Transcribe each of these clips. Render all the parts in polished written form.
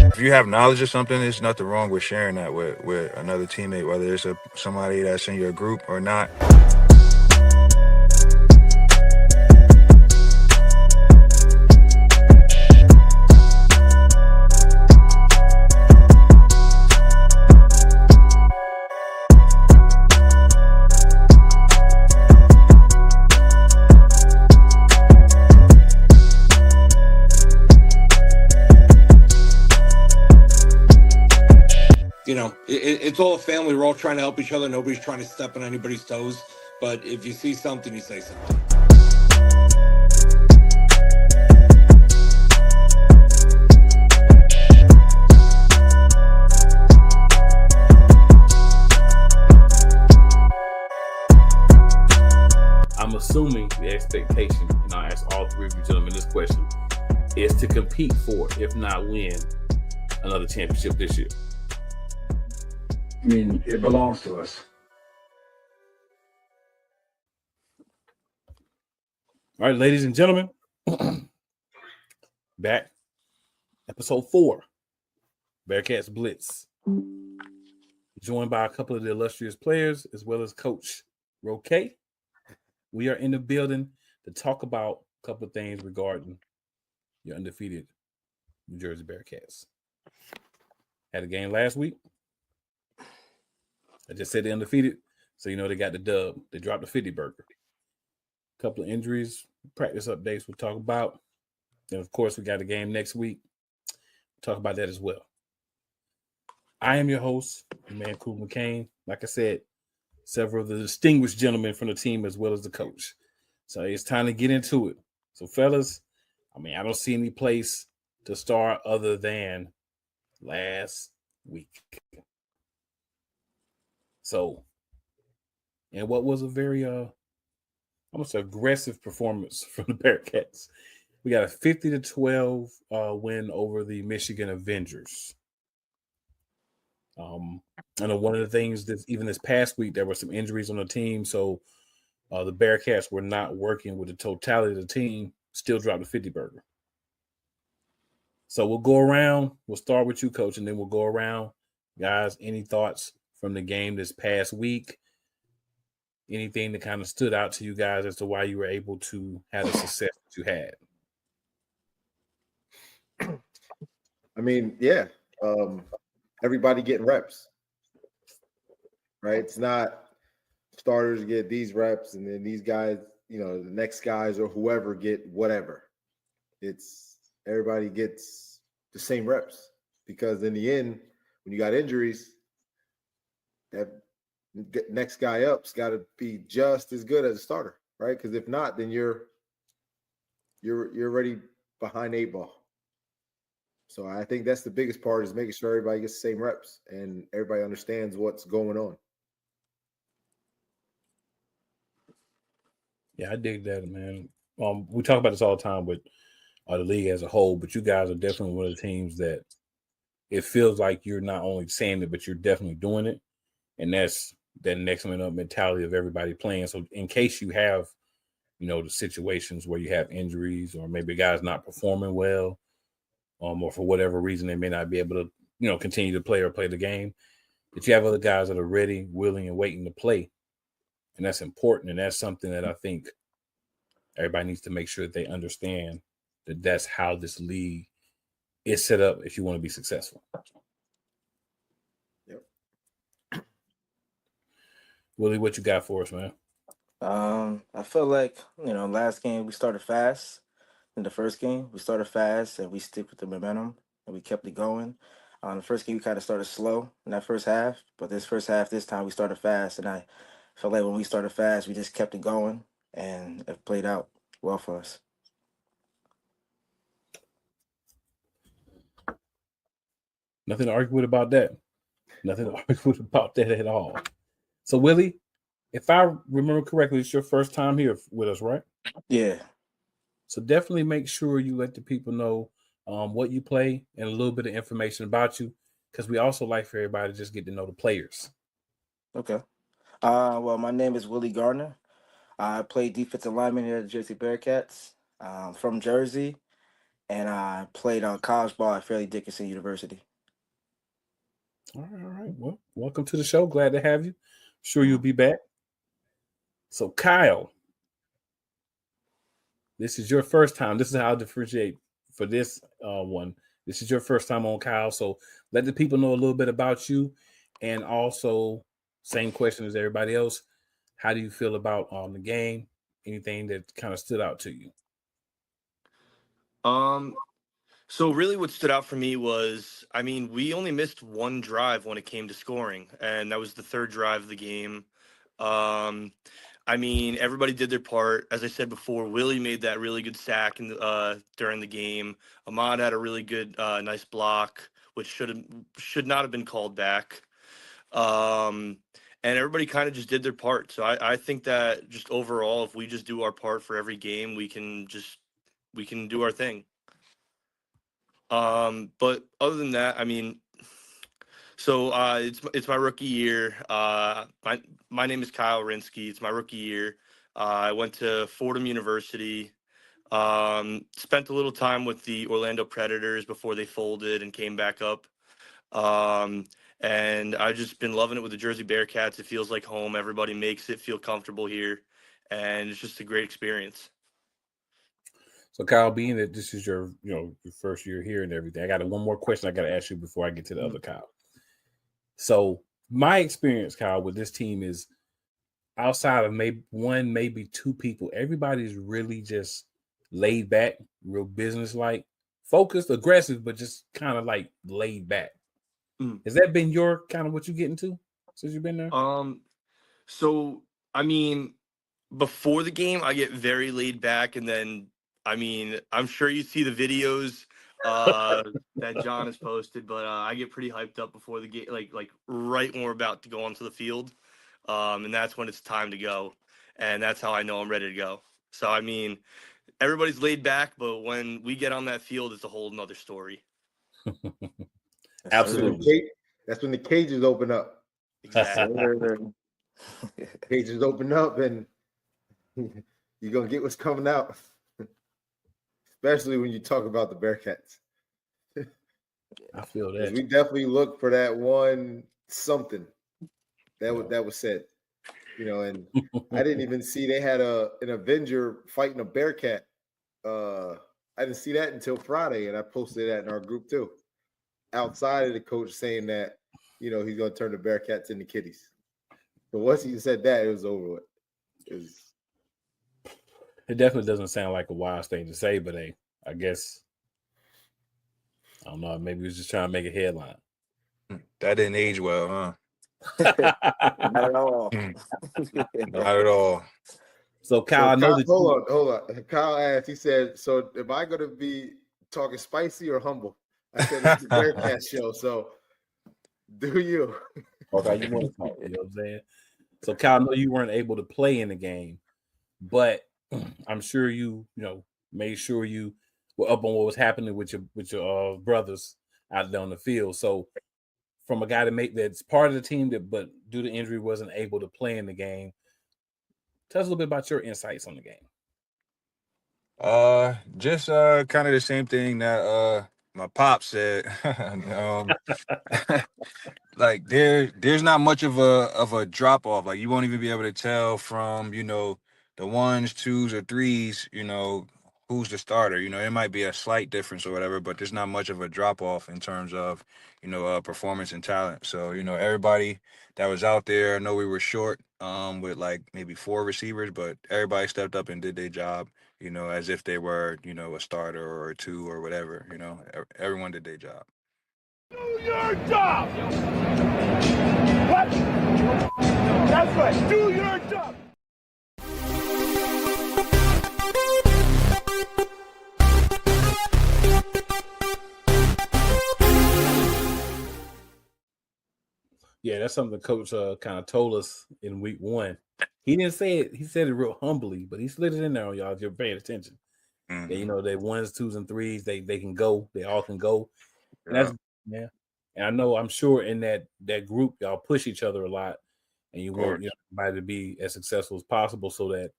If you have knowledge of something, there's nothing wrong with sharing that with another teammate, whether it's somebody that's in your group or not. You know, it's all a family. We're all trying to help each other. Nobody's trying to step on anybody's toes. But if you see something, you say something. I'm assuming the expectation, and I'll ask all three of you gentlemen this question, is to compete for, if not win, another championship this year. I mean, it belongs to us. All right, ladies and gentlemen, back, episode 4, Bearcats Blitz. Joined by a couple of the illustrious players, as well as Coach Roque. We are in the building to talk about a couple of things regarding your undefeated New Jersey Bearcats. Had a game last week. I just said they're undefeated, so you know they got the dub. They dropped the 50 burger. A couple of injuries, practice updates we'll talk about. And, of course, we got a game next week. We'll talk about that as well. I am your host, your man, Cool McCain. Like I said, several of the distinguished gentlemen from the team as well as the coach. So it's time to get into it. So, fellas, I mean, I don't see any place to start other than last week. So, and what was a very almost aggressive performance from the Bearcats. We got a 50-12 win over the Michigan Avengers. I know one of the things that even this past week, there were some injuries on the team. So the Bearcats were not working with the totality of the team, still dropped the 50 burger. So we'll go around. We'll start with you, Coach, and then we'll go around. Guys, any thoughts from the game this past week? Anything that kind of stood out to you guys as to why you were able to have the success that you had? I mean, yeah. Everybody getting reps, right? It's not starters get these reps and then these guys, you know, the next guys or whoever get whatever. It's everybody gets the same reps because in the end, when you got injuries, that next guy up's got to be just as good as a starter, right? Because if not, then you're already behind 8 ball. So I think that's the biggest part is making sure everybody gets the same reps and everybody understands what's going on. Yeah, I dig that, man. We talk about this all the time with the league as a whole, but you guys are definitely one of the teams that it feels like you're not only saying it, but you're definitely doing it. And that's that next man up mentality of everybody playing. So in case you have, you know, the situations where you have injuries or maybe a guy's not performing well, or for whatever reason they may not be able to, you know, continue to play or play the game, that you have other guys that are ready, willing, and waiting to play. And that's important. And that's something that I think everybody needs to make sure that they understand that that's how this league is set up if you want to be successful. Yep. Willie, what you got for us, man? I feel like, you know, last game we started fast. In the first game, we started fast and we stick with the momentum and we kept it going. The first game, we kind of started slow in that first half, but this first half, this time we started fast. And I felt like when we started fast, we just kept it going and it played out well for us. Nothing to argue with about that. Nothing to argue about that at all. So, Willie, if I remember correctly, it's your first time here with us, right? Yeah. So definitely make sure you let the people know what you play and a little bit of information about you, because we also like for everybody to just get to know the players. Okay. Well, my name is Willie Garner. I play defensive lineman here at the Jersey Bearcats. From Jersey, and I played on college ball at Fairleigh Dickinson University. All right. Well, welcome to the show. Glad to have you. Sure you'll be back. So, Kyle, this is your first time. This is how I differentiate for this one. This is your first time on, Kyle. So let the people know a little bit about you, and also same question as everybody else. How do you feel about the game? Anything that kind of stood out to you? So really what stood out for me was, I mean, we only missed one drive when it came to scoring, and that was the third drive of the game. I mean, everybody did their part. As I said before, Willie made that really good sack during the game. Ahmad had a really good, nice block, which should not have been called back. And everybody kind of just did their part. So I think that just overall, if we just do our part for every game, we can do our thing. But other than that, I mean, so it's my rookie year. My name is Kyle Rinsky. It's my rookie year. I went to Fordham University. Spent a little time with the Orlando Predators before they folded and came back up. And I've just been loving it with the Jersey Bearcats. It feels like home. Everybody makes it feel comfortable here, and it's just a great experience. So, Kyle, being that this is your first year here and everything, I got one more question I got to ask you before I get to the other Kyle. So, my experience, Kyle, with this team is outside of maybe two people, everybody's really just laid back, real business-like, focused, aggressive, but just kind of like laid back. Has that been your kind of what you get into since you've been there? So, I mean, before the game, I get very laid back, and then, I mean, I'm sure you see the videos that John has posted, but I get pretty hyped up before the game, like right when we're about to go onto the field, and that's when it's time to go, and that's how I know I'm ready to go. So, I mean, everybody's laid back, but when we get on that field, it's a whole nother story. Absolutely. That's when the cages open up. Exactly. Cages open up, and you're gonna get what's coming out. Especially when you talk about the Bearcats. I feel that. We definitely look for that one something that was said, and I didn't even see they had an Avenger fighting a Bearcat. I didn't see that until Friday, and I posted that in our group too. Outside of the coach saying that, he's going to turn the Bearcats into kitties. But once he said that, it was over with. It definitely doesn't sound like a wise thing to say, but hey, I guess, I don't know, maybe he was just trying to make a headline. That didn't age well, huh? Not at all. Not at all. So, Kyle, I know that. Hold on. Kyle asked, he said, so am I going to be talking spicy or humble? I said, it's the Bearcat show, so do you. Okay, you want to talk, you know what I'm saying? So, Kyle, I know you weren't able to play in the game, but I'm sure you made sure you were up on what was happening with your brothers out there on the field. So, from a guy that's part of the team but due to injury wasn't able to play in the game, tell us a little bit about your insights on the game. Just kind of the same thing that my pop said. Like there's not much of a drop off. Like you won't even be able to tell from the ones, twos, or threes. Who's the starter. It might be a slight difference or whatever, but there's not much of a drop off in terms of performance and talent. So everybody that was out there, I know we were short with like maybe 4 receivers, but everybody stepped up and did their job. As if they were, a starter or a 2 or whatever, everyone did their job. Do your job! What? That's right, do your job! Yeah, that's something the coach kind of told us in week 1. He didn't say it. He said it real humbly, but he slid it in there on y'all if you're paying attention. Mhm. They, they 1s, 2s, and 3s. They can go. They all can go. And Yeah. that's And I'm sure in that group y'all push each other a lot, and you want everybody to be as successful as possible, so that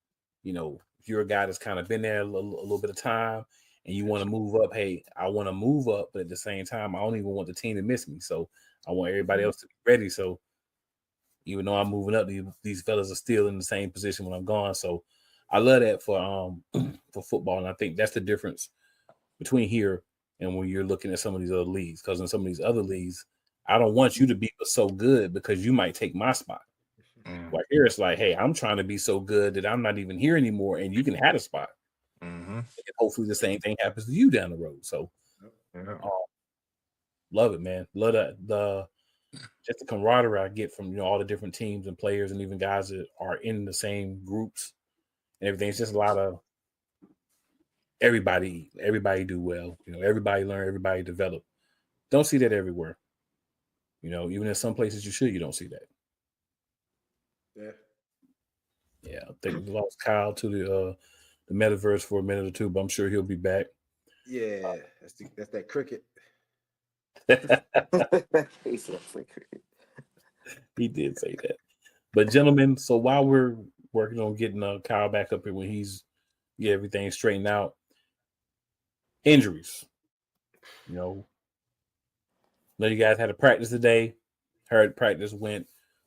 if you're a guy that's kind of been there a little bit of time and you want to move up, hey, I want to move up, but at the same time, I don't even want the team to miss me. So I want everybody else to be ready. So even though I'm moving up, these fellas are still in the same position when I'm gone. So I love that for for football, and I think that's the difference between here and when you're looking at some of these other leagues. Because in some of these other leagues, I don't want you to be so good because you might take my spot. Like here, it's like, hey, I'm trying to be so good that I'm not even here anymore, and you can have a spot. Mm-hmm. And hopefully, the same thing happens to you down the road. So, love it, man. Love just the camaraderie I get from all the different teams and players, and even guys that are in the same groups and everything. It's just a lot of everybody do well. Everybody learn, everybody develop. Don't see that everywhere. Even in some places you don't see that. Yeah, I think we lost Kyle to the metaverse for a minute or two, but I'm sure he'll be back. Yeah, that's that cricket. He did say that. But gentlemen, so while we're working on getting Kyle back up here when he's everything straightened out, injuries. Know you guys had a practice today. Heard practice went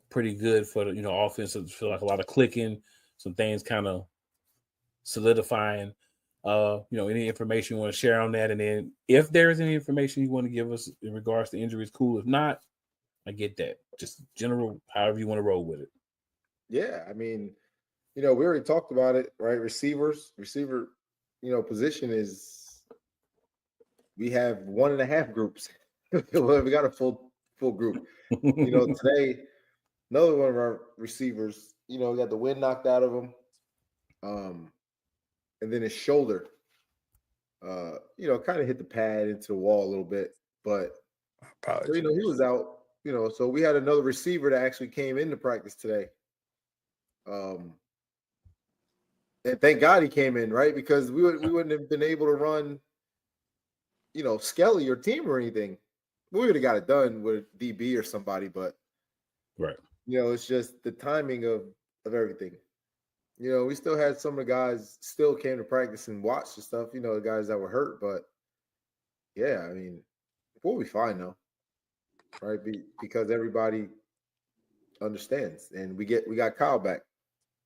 pretty good for the offense. I feel like a lot of clicking, some things kind of solidifying. Any information you want to share on that, and then if there's any information you want to give us in regards to injuries, cool. If not, I get that. Just general, however you want to roll with it. Yeah, I mean, we already talked about it, right? Receiver, position is we have 1.5 groups. We got a full group. Today, another one of our receivers, got the wind knocked out of him. And then his shoulder, kind of hit the pad into the wall a little bit. But so, he was out, so we had another receiver that actually came into practice today. And thank God he came in, right? Because we wouldn't have been able to run, Skelly or team or anything. We would have got it done with DB or somebody, but right. It's just the timing of everything. We still had some of the guys still came to practice and watched the stuff, the guys that were hurt, but yeah, I mean, we'll be fine though, right? Because everybody understands, and we got Kyle back,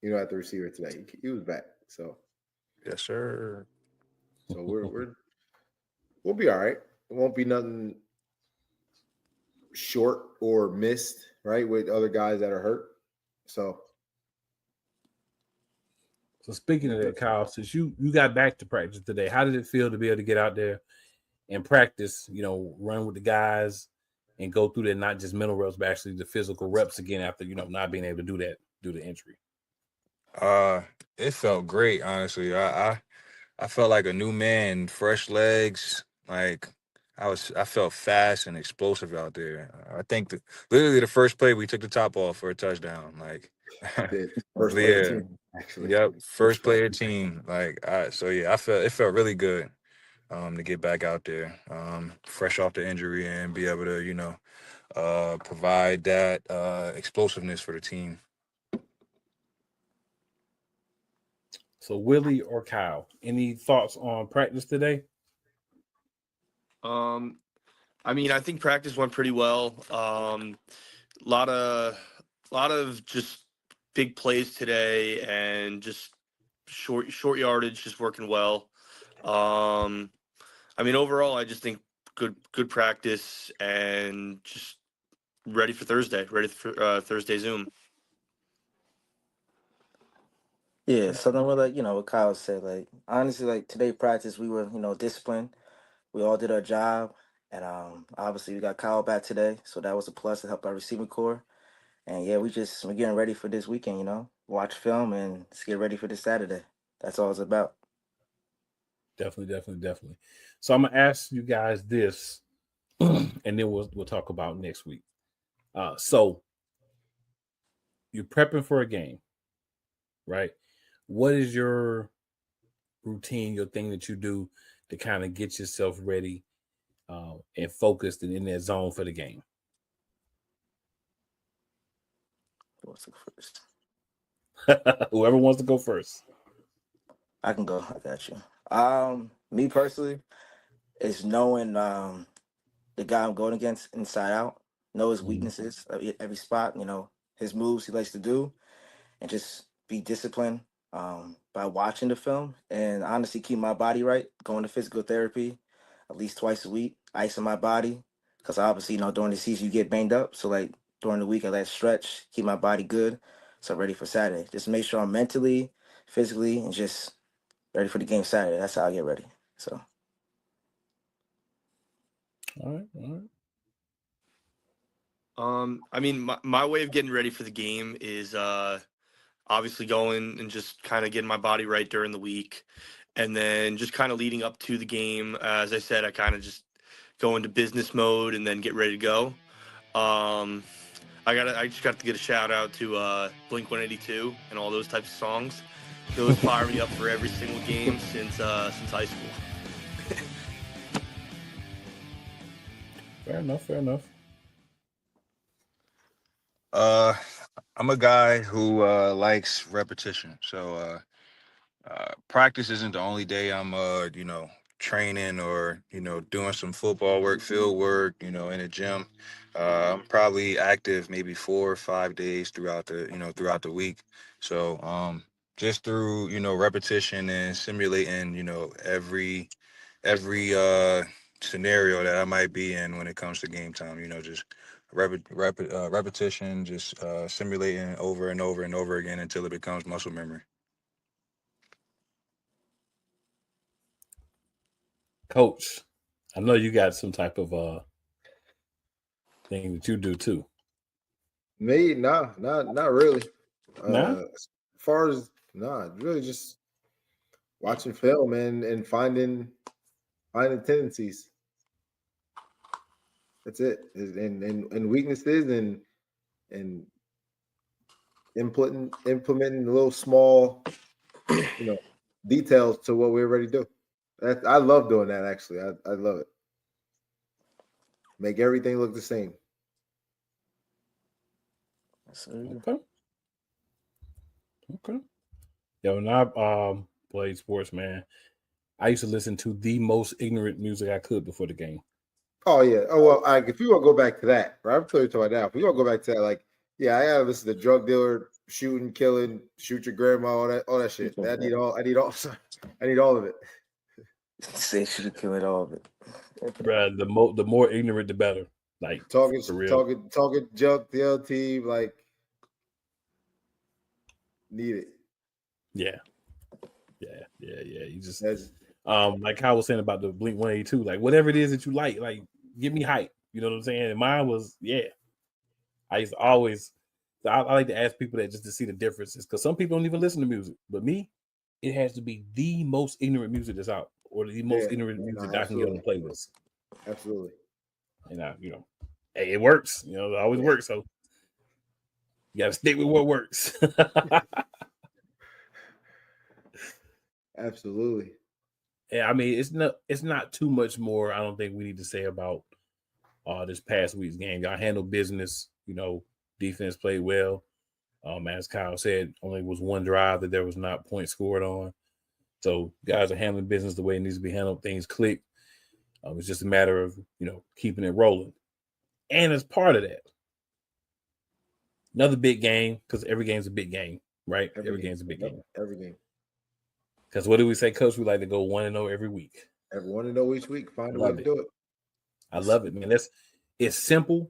at the receiver today. He was back, so yes, sir. So we'll be all right. It won't be nothing short or missed, right? With other guys that are hurt. So speaking of that, Kyle, since you got back to practice today, how did it feel to be able to get out there and practice, run with the guys and go through that, not just mental reps, but actually the physical reps again after, not being able to do that due to injury? It felt great, honestly. I felt like a new man, fresh legs. Like I felt fast and explosive out there. I think literally the first play we took the top off for a touchdown. Like first play of team, actually. Yep, first play of team. Like it felt really good to get back out there, fresh off the injury and be able to, provide that explosiveness for the team. So Willie or Kyle, any thoughts on practice today? I mean, I think practice went pretty well. Lot of just big plays today, and just short yardage, just working well. I mean, overall, I just think good practice, and just ready for Thursday. Ready for Thursday Zoom. Yeah, something with what Kyle said. Like honestly, like today practice, we were disciplined. We all did our job, and obviously we got Kyle back today, so that was a plus to help our receiving core. And yeah, we're getting ready for this weekend. Watch film and just get ready for this Saturday. That's all it's about. Definitely. So I'm gonna ask you guys this, and then we'll talk about next week. So you're prepping for a game, right? What is your routine, your thing that you do to kind of get yourself ready and focused and in that zone for the game? Who wants to go first? Whoever wants to go first. I can go. I got you. Me personally, is knowing the guy I'm going against inside out, know his weaknesses at every spot, his moves he likes to do, and just be disciplined by watching the film and honestly keep my body right, going to physical therapy at least twice a week, icing my body. Because obviously, during the season you get banged up. So like during the week I let stretch, keep my body good. So I'm ready for Saturday. Just make sure I'm mentally, physically, and just ready for the game Saturday. That's how I get ready. So All right. I mean, my way of getting ready for the game is obviously going and just kind of getting my body right during the week, and then just kind of leading up to the game. As I said, I kind of just go into business mode and then get ready to go. I just got to get a shout out to Blink 182 and all those types of songs. Those fire me up for every single game since high school. Fair enough. I'm a guy who likes repetition. So practice isn't the only day I'm training or doing some football work, field work, in the gym. I'm probably active maybe 4 or 5 days throughout the week. So just through repetition and simulating every scenario that I might be in when it comes to game time, just repetition, just simulating over and over and over again until it becomes muscle memory. Coach, I know you got some type of thing that you do too. Me, nah, not really. Nah? As far as really just watching film and finding tendencies. That's it. And weaknesses and implementing little small, details to what we already do. I love doing that. Actually, I love it. Make everything look the same. Okay. Yeah, when I played sports, man, I used to listen to the most ignorant music I could before the game. Oh yeah. Oh well. If you want to go back to that, right? I'm telling you about now. If we want to go back to that, I gotta listen to drug dealer, shooting, killing, shoot your grandma, all that shit. I need all of it. say should kill it all of it. Bruh, the more ignorant, the better. Like Talking for real. junk, the other team, need it. Yeah. You just like I was saying about the Blink 182, like whatever it is that you like give me hype. You know what I'm saying? And mine was, I used to always I like to ask people that just to see the differences, because some people don't even listen to music. But me, it has to be the most ignorant music that's out, or the most ignorant music that I can get on the playlist. Absolutely. And hey, it works. It always works. So you gotta stick with what works. Absolutely. Yeah, I mean, it's not too much more I don't think we need to say about this past week's game. Y'all handled business. Defense played well. As Kyle said, only was one drive that there was not points scored on. So guys are handling business the way it needs to be handled. Things click. It's just a matter of keeping it rolling. And as part of that, another big game, because every game's a big game, right? Every game's a big game. Every game. Because what do we say, Coach? We like to go 1-0 every week. Every 1-0 each week. Find a way to do it. I love it, man. It's simple,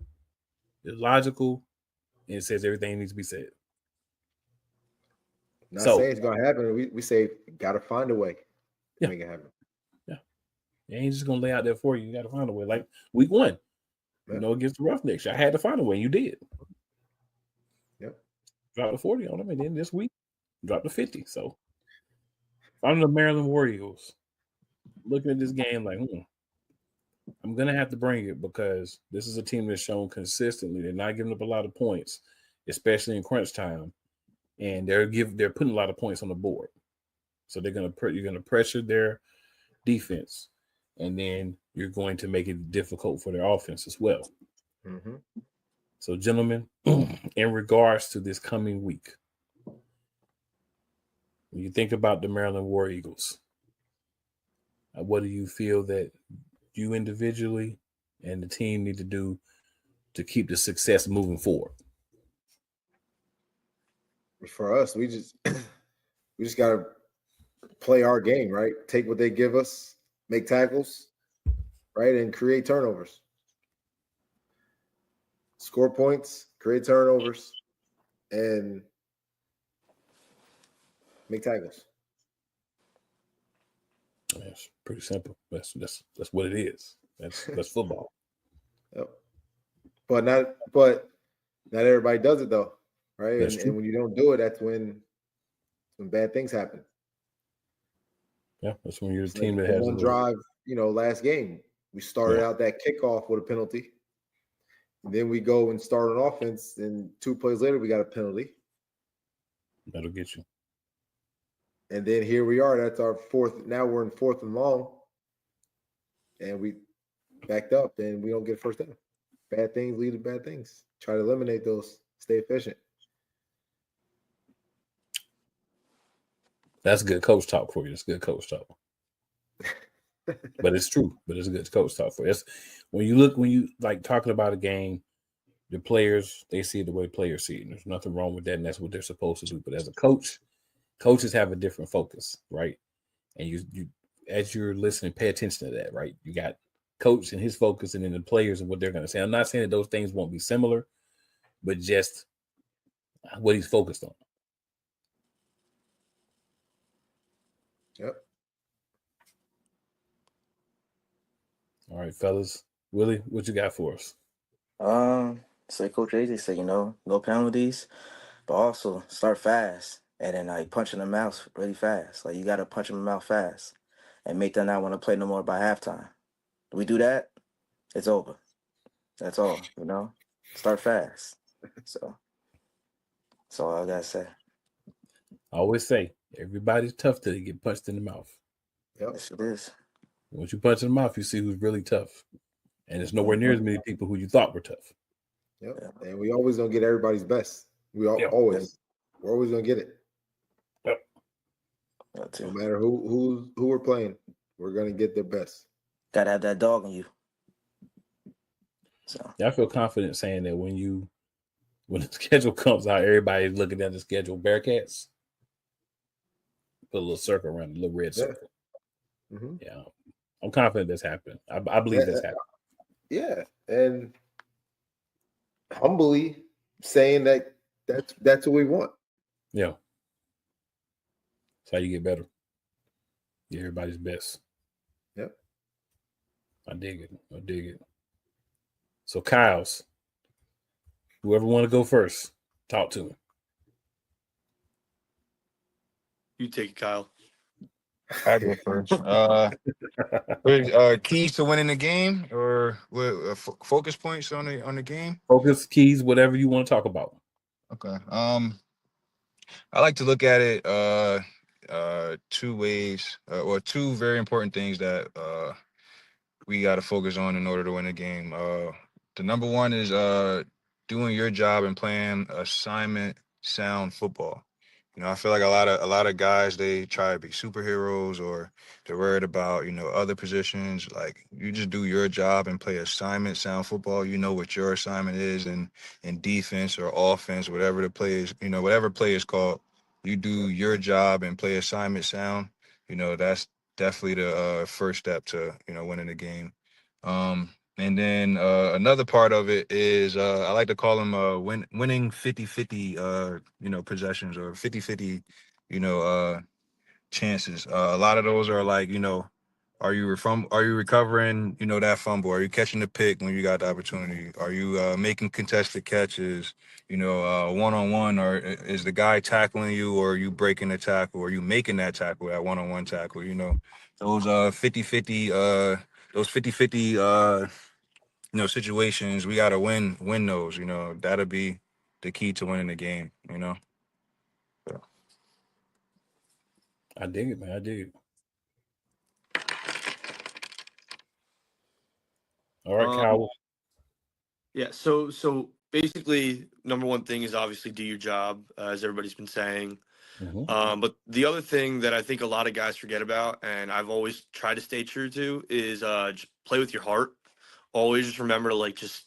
it's logical, and it says everything needs to be said. Not saying it's gonna happen. We say gotta find a way to make it happen. Yeah. You ain't just gonna lay out there for you. You gotta find a way. Like week 1, against the Roughnecks. I had to find a way, and you did. Yep. Dropped the 40 on them, and then this week dropped the 50. So I'm the Maryland War Eagles. Looking at this game like, I'm gonna have to bring it because this is a team that's shown consistently they're not giving up a lot of points, especially in crunch time, and they're putting a lot of points on the board. So you're gonna pressure their defense, and then you're going to make it difficult for their offense as well. Mm-hmm. So, gentlemen, in regards to this coming week, when you think about the Maryland War Eagles, what do you feel that you individually and the team need to do to keep the success moving forward? For us, we just gotta play our game, right? Take what they give us, make tackles, right, and create turnovers. Score points, create turnovers, and make tackles. It's pretty simple. That's what it is. That's football. Yep. But not everybody does it though, right? That's And, true. and when you don't do it, that's when bad things happen. Yeah, that's when you're a It's team like that the has one drive, last game. We started out that kickoff with a penalty. And then we go and start an offense, and 2 plays later, we got a penalty. That'll get you. And then here we are. That's our fourth. Now we're in 4th and long. And we backed up, and we don't get first down. Bad things lead to bad things. Try to eliminate those. Stay efficient. That's good coach talk for you. That's good coach talk. But it's true. But it's good coach talk for you. When you like talking about a game, the players, they see it the way players see it. And there's nothing wrong with that, and that's what they're supposed to do. But as a coach, coaches have a different focus, right? And you as you're listening, pay attention to that, right? You got coach and his focus, and then the players and what they're going to say. I'm not saying that those things won't be similar, but just what he's focused on. Yep. All right, fellas. Willie, what you got for us? Say Coach AJ said, no penalties, but also start fast and then like punch in the mouth really fast. Like you gotta punch them in the mouth fast and make them not want to play no more by halftime. We do that, it's over. That's all, Start fast. So that's all I gotta say. I always say everybody's tough till they get punched in the mouth. Yep. Yes, it is. Once you punch in the mouth, you see who's really tough. And it's nowhere near as many people who you thought were tough. Yep. Yeah. And we always gonna get everybody's best. We're always gonna get it. Yep. No matter who we're playing, we're gonna get their best. Gotta have that dog in you. So I feel confident saying that when the schedule comes out, everybody's looking at the schedule. Bearcats, put a little circle around the little red circle. Mm-hmm. Yeah, I'm confident that's happening. I believe that's happening. Yeah, and humbly saying that's what we want. Yeah, that's how you get better. Get everybody's best. Yep. I dig it. So Kyle's, whoever want to go first, talk to him. You take it, Kyle. I go first. Keys to winning the game, or what, focus points on the game. Focus, keys, whatever you want to talk about. Okay. I like to look at it 2 ways, or 2 very important things that we got to focus on in order to win a game. The number one is doing your job and playing assignment sound football. I feel like a lot of guys, they try to be superheroes, or they're worried about other positions. Like, you just do your job and play assignment sound football. You know what your assignment is in defense or offense, whatever the play is. Whatever play is called, you do your job and play assignment sound. That's definitely the first step to winning the game. And then another part of it is I like to call them winning 50-50 possessions, or 50-50 chances. A lot of those are like, are you recovering that fumble? Are you catching the pick when you got the opportunity? Are you making contested catches, one-on-one, or is the guy tackling you, or are you breaking the tackle, or are you making that tackle, that one-on-one tackle? Those 50-50 those 50-50 situations, we gotta win those. That'll be the key to winning the game. I dig it, man. I dig it. All right, Kyle. Yeah. So basically, number one thing is obviously do your job, as everybody's been saying. But the other thing that I think a lot of guys forget about, and I've always tried to stay true to, is just play with your heart. Always just remember to just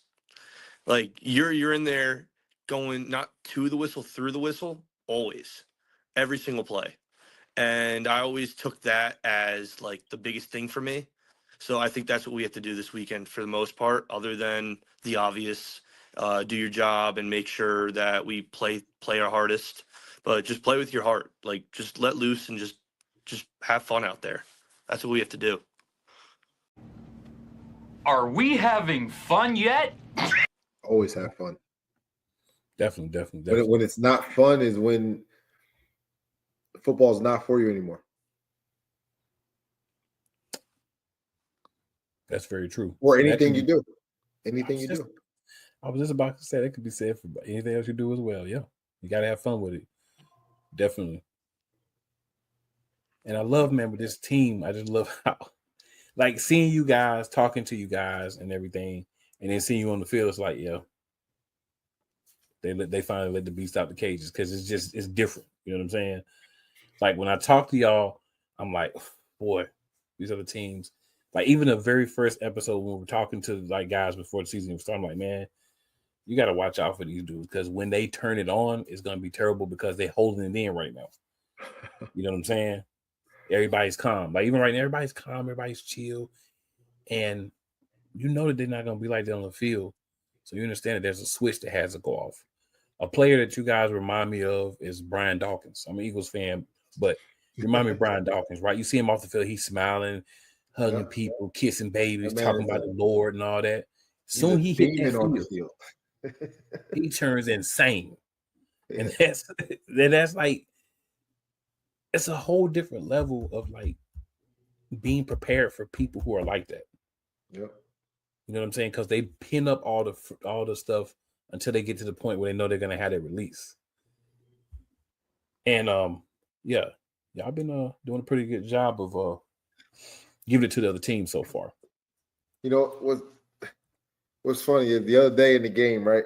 you're in there going not to the whistle, through the whistle, always, every single play. And I always took that as the biggest thing for me. So I think that's what we have to do this weekend for the most part, other than the obvious, do your job and make sure that we play our hardest. But just play with your heart. Just let loose and just have fun out there. That's what we have to do. Are we having fun yet? Always have fun. Definitely. When it's not fun is when football is not for you anymore. That's very true. Or anything you do. Anything you do. I was just about to say that could be said for anything else you do as well. Yeah. You got to have fun with it. Definitely. And I love, man, with this team, I just love how, seeing you guys, talking to you guys and everything, and then seeing you on the field, it's they finally let the beast out the cages because it's different. You know what I'm saying? When I talk to y'all, I'm like, boy, these are the teams. Even the very first episode when we were talking to guys before the season was starting, I'm like, man, you got to watch out for these dudes because when they turn it on, it's going to be terrible because they're holding it in right now. You know what I'm saying? Everybody's calm. Even right now, everybody's calm, everybody's chill. And you know that they're not going to be like that on the field. So you understand that there's a switch that has to go off. A player that you guys remind me of is Brian Dawkins. I'm an Eagles fan, but you remind me of Brian Dawkins, right? You see him off the field, he's smiling, hugging people, kissing babies, talking about the Lord and all that. Soon he hit that field, he turns insane. Yeah. And that's it's a whole different level of being prepared for people who are like that. Yep. You know what I'm saying? Because they pin up all the stuff until they get to the point where they know they're gonna have their release. And y'all been doing a pretty good job of giving it to the other team so far. What's funny is the other day in the game, right?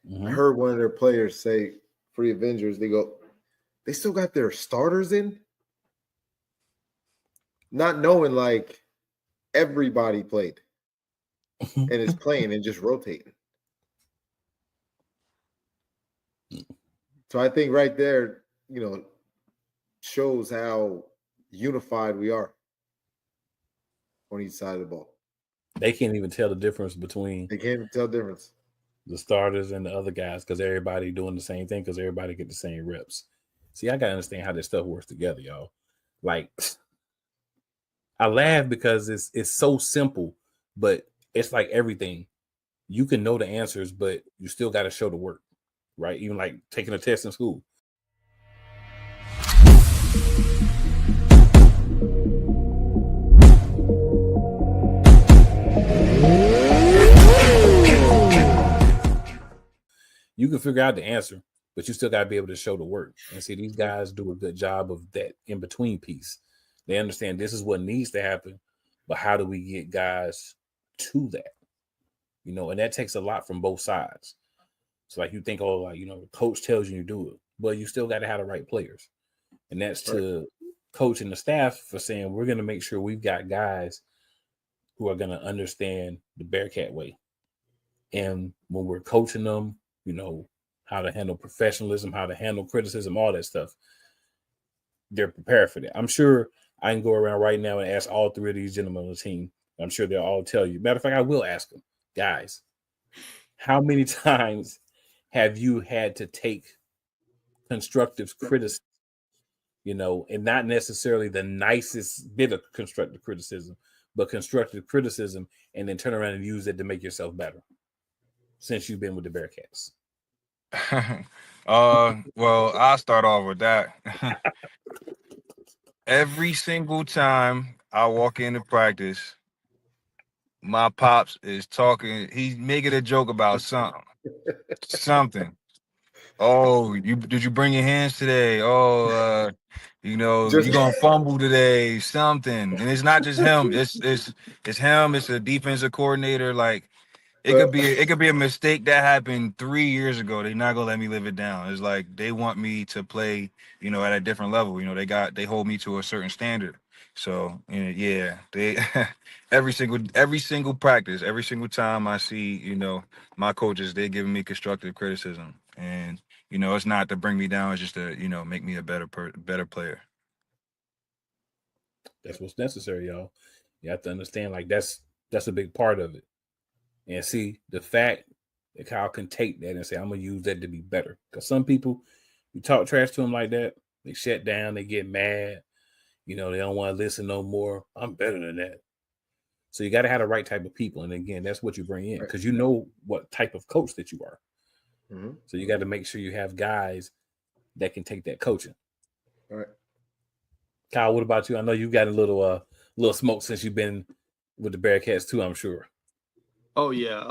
Mm-hmm. I heard one of their players say for the Avengers, they still got their starters in, not knowing everybody played and is playing and just rotating. So I think right there, shows how unified we are on each side of the ball. They can't even tell the difference between. They can't even tell the difference. The starters and the other guys because everybody doing the same thing because everybody get the same reps. See, I got to understand how this stuff works together, y'all. I laugh because it's so simple, but it's like everything. You can know the answers, but you still got to show the work, right? Even taking a test in school. You can figure out the answer, but you still got to be able to show the work. And see, these guys do a good job of that in-between piece. They understand this is what needs to happen, but how do we get guys to that? And that takes a lot from both sides. So you think, the coach tells you to do it, but you still got to have the right players. And that's to coach and the staff for saying, we're going to make sure we've got guys who are going to understand the Bearcat way. And when we're coaching them, how to handle professionalism, how to handle criticism, all that stuff. They're prepared for that. I'm sure I can go around right now and ask all three of these gentlemen on the team. I'm sure they'll all tell you. Matter of fact, I will ask them, guys, how many times have you had to take constructive criticism, and not necessarily the nicest bit of constructive criticism, but constructive criticism, and then turn around and use it to make yourself better since you've been with the Bearcats? Well, I'll start off with that. Every single time I walk into practice, my pops is talking. He's making a joke about something. Oh, did you bring your hands today? Oh, you Just gonna fumble today? Something, and it's not just him. It's him. It's a defensive coordinator. Like it could be a mistake that happened 3 years ago. They're not gonna let me live it down. It's like they want me to play, at a different level. They hold me to a certain standard. So yeah, they every single practice, every single time I see, my coaches, they giving me constructive criticism. And it's not to bring me down, it's just to, make me a better player. That's what's necessary, y'all. You have to understand, like that's a big part of it. And see the fact that Kyle can take that and say, I'm gonna use that to be better. Because some people, you talk trash to them like that, they shut down, they get mad, they don't want to listen no more. I'm better than that. So you got to have the right type of people. And again, that's what you bring in because you know what type of coach that you are. Mm-hmm. So you got to make sure you have guys that can take that coaching. All right. Kyle, what about you? I know you got a little smoke since you've been with the Bearcats too, I'm sure. Oh yeah.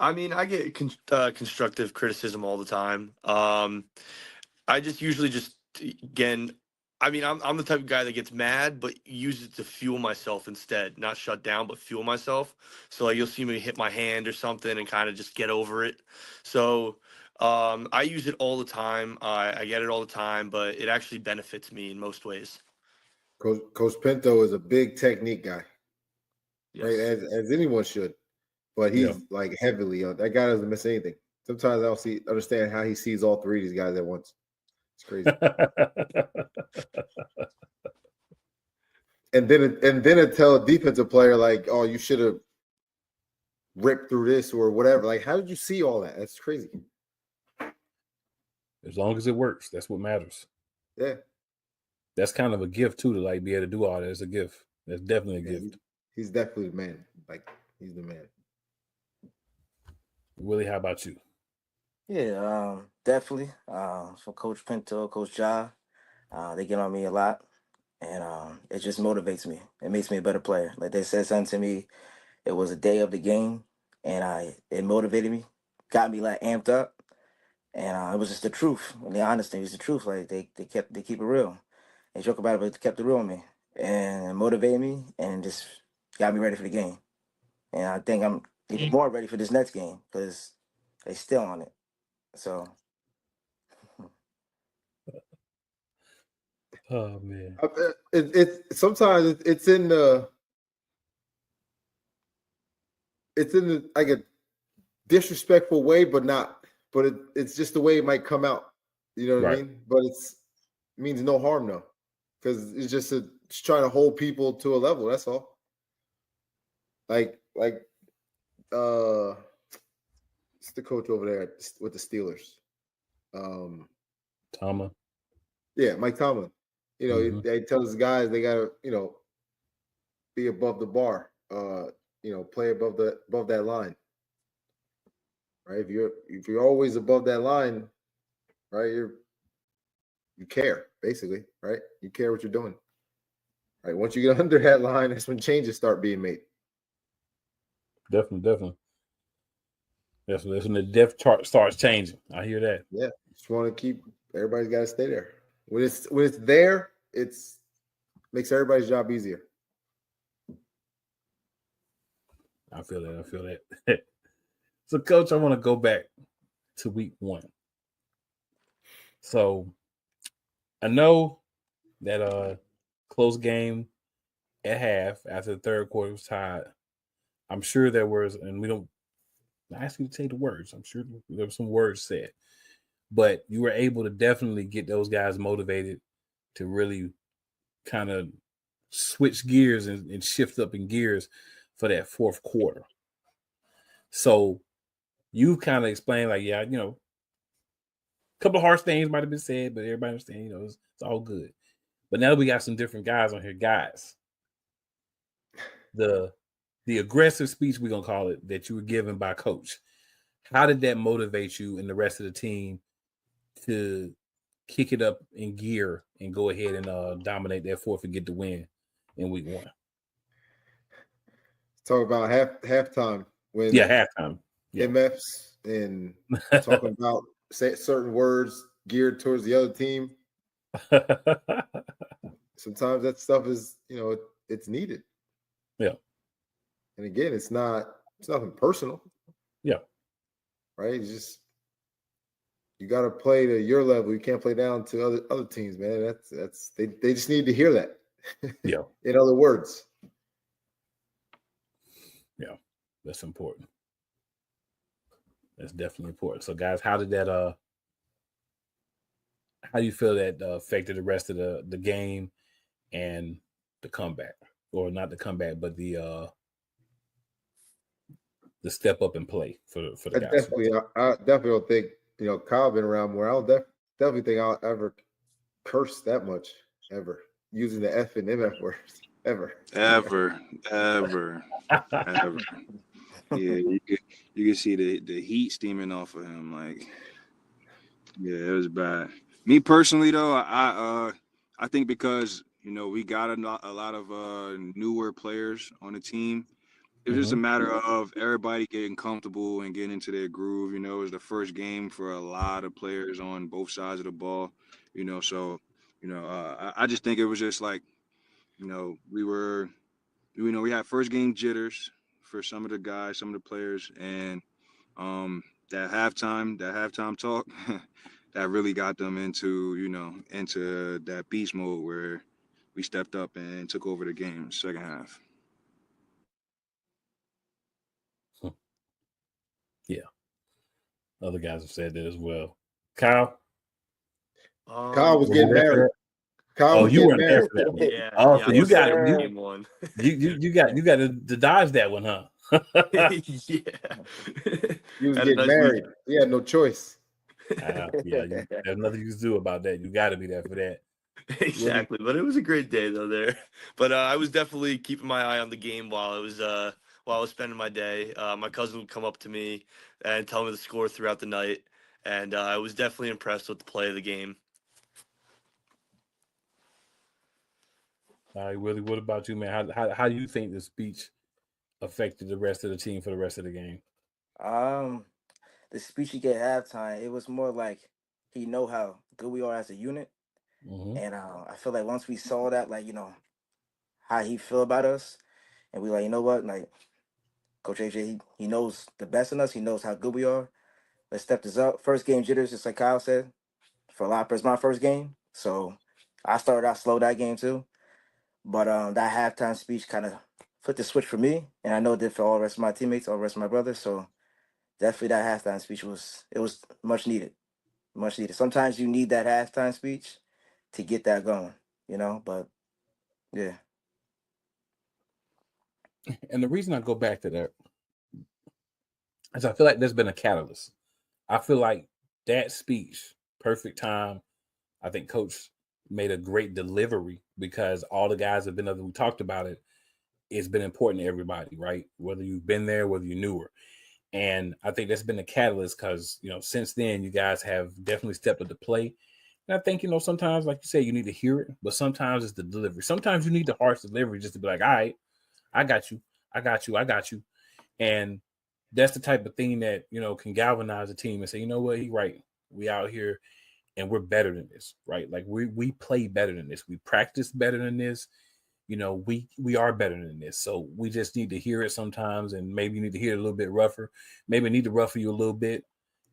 I mean, I get constructive criticism all the time. I just usually again, I mean, I'm the type of guy that gets mad, but use it to fuel myself instead, not shut down, but fuel myself. So like you'll see me hit my hand or something and kind of just get over it. So I use it all the time. I get it all the time, but it actually benefits me in most ways. Coach Pinto is a big technique guy, right? Yes. As anyone should, but he's like heavily on that guy. Doesn't miss anything. Sometimes I don't understand how he sees all three of these guys at once. It's crazy. and then it tell a defensive player like, "Oh, you should have ripped through this or whatever." Like, how did you see all that? That's crazy. As long as it works, that's what matters. Yeah. That's kind of a gift too, to like be able to do all that. It's a gift. That's definitely a gift. He's definitely the man. Like, he's the man. Willie, how about you? Yeah, definitely. For Coach Pinto, Coach Ja, they get on me a lot, and it just motivates me. It makes me a better player. Like they said something to me, it was a day of the game, and it motivated me, got me like amped up, and it was just the truth. And the honesty was the truth. Like they keep it real. They joke about it, but they kept it real with me, and it motivated me, and just got me ready for the game. And I think I'm even more ready for this next game because they still on it. So. Oh man, sometimes it's in the like a disrespectful way, but not. But it's just the way it might come out. You know what I mean? But it means no harm though, because it's just trying to hold people to a level. That's all. Like it's the coach over there with the Steelers. Tomlin. Yeah, Mike Tomlin. They tell his guys they gotta, be above the bar. Play above that line. Right? If you're always above that line, right, you care, basically, right? You care what you're doing. Right. Once you get under that line, that's when changes start being made. Definitely. That's when the depth chart starts changing. I hear that. Yeah. Just want to keep everybody's got to stay there. When it's there, it's makes everybody's job easier. I feel that. So, Coach, I want to go back to week 1. So, I know that close game at half after the third quarter was tied. I'm sure there was, and we don't ask you to say the words. I'm sure there were some words said, but you were able to definitely get those guys motivated to really kind of switch gears and shift up in gears for that fourth quarter. So you kind of explained like, yeah, a couple of harsh things might have been said, but everybody understand, it's all good. But now we got some different guys on here, guys. The aggressive speech, we're going to call it, that you were given by Coach. How did that motivate you and the rest of the team to kick it up in gear and go ahead and dominate that fourth and get the win in week 1? talk about halftime when halftime. Yeah. MFs and talking about certain words geared towards the other team. Sometimes that stuff is, it's needed. Yeah. And again, it's nothing personal. Yeah. Right? It's just you got to play to your level. You can't play down to other teams, man. That's they just need to hear that. Yeah. In other words. Yeah. That's important. That's definitely important. So, guys, how did that how do you feel that affected the rest of the game and the comeback, or not the comeback, but the step up and play for the guys? I definitely don't think Kyle been around more. I don't definitely think I'll ever curse that much ever using the F and MF words ever. Yeah, you can see the heat steaming off of him. Like, yeah, it was bad. Me personally, though, I think because we got a lot of newer players on the team. It was just a matter of everybody getting comfortable and getting into their groove. It was the first game for a lot of players on both sides of the ball. So I just think it was just like we had first game jitters for some of the guys, some of the players, and that halftime talk that really got them into that beast mode where we stepped up and took over the game second half. Yeah. Other guys have said that as well. Kyle? Kyle was getting married. Oh, you weren't there for that one. Yeah. Oh, so you got game one. you got to dodge that one, huh? Yeah. He was getting married. He had no choice. There's nothing you can do about that. You got to be there for that. Exactly, but it was a great day though there. But I was definitely keeping my eye on the game while I was spending my day. My cousin would come up to me and tell me the score throughout the night, and I was definitely impressed with the play of the game. All right, Willie, what about you, man? How do you think the speech affected the rest of the team for the rest of the game? The speech he gave at halftime, it was more like he know how good we are as a unit. And I feel like once we saw that, like, how he feel about us, and we like, you know what, like, Coach AJ, he knows the best in us. He knows how good we are. Let's step this up. First game jitters, just like Kyle said. For a lot of it's my first game, so I started out slow that game too. But that halftime speech kind of flipped the switch for me, and I know it did for all the rest of my teammates, all the rest of my brothers. So definitely that halftime speech was much needed, much needed. Sometimes you need that halftime speech to get that going, But yeah. And the reason I go back to that is I feel like there's been a catalyst. I feel like that speech, perfect time. I think Coach made a great delivery because all the guys have been, we talked about it, it's been important to everybody, right? Whether you've been there, whether you're newer. And I think that's been a catalyst because, since then, you guys have definitely stepped up to play. And I think, sometimes, like you say, you need to hear it, but sometimes it's the delivery. Sometimes you need the harsh delivery just to be like, all right, I got you. And that's the type of thing that, can galvanize a team and say, you know what, he's right. We out here and we're better than this, right? Like we play better than this. We practice better than this. We are better than this. So we just need to hear it sometimes, and maybe you need to hear it a little bit rougher. Maybe need to rougher you a little bit,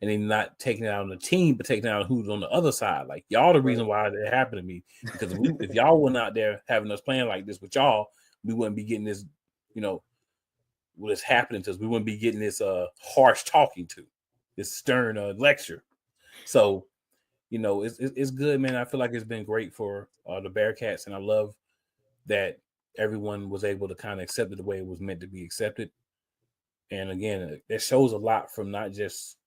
and then not taking it out on the team, but taking it out on who's on the other side. Like y'all, the reason why that happened to me, because if y'all weren't out there having us playing like this with y'all, we wouldn't be getting this, what is happening to us. We wouldn't be getting this harsh talking to, this stern lecture. So, it's good, man. I feel like it's been great for the Bearcats, and I love that everyone was able to kind of accept it the way it was meant to be accepted. And again, that shows a lot from not just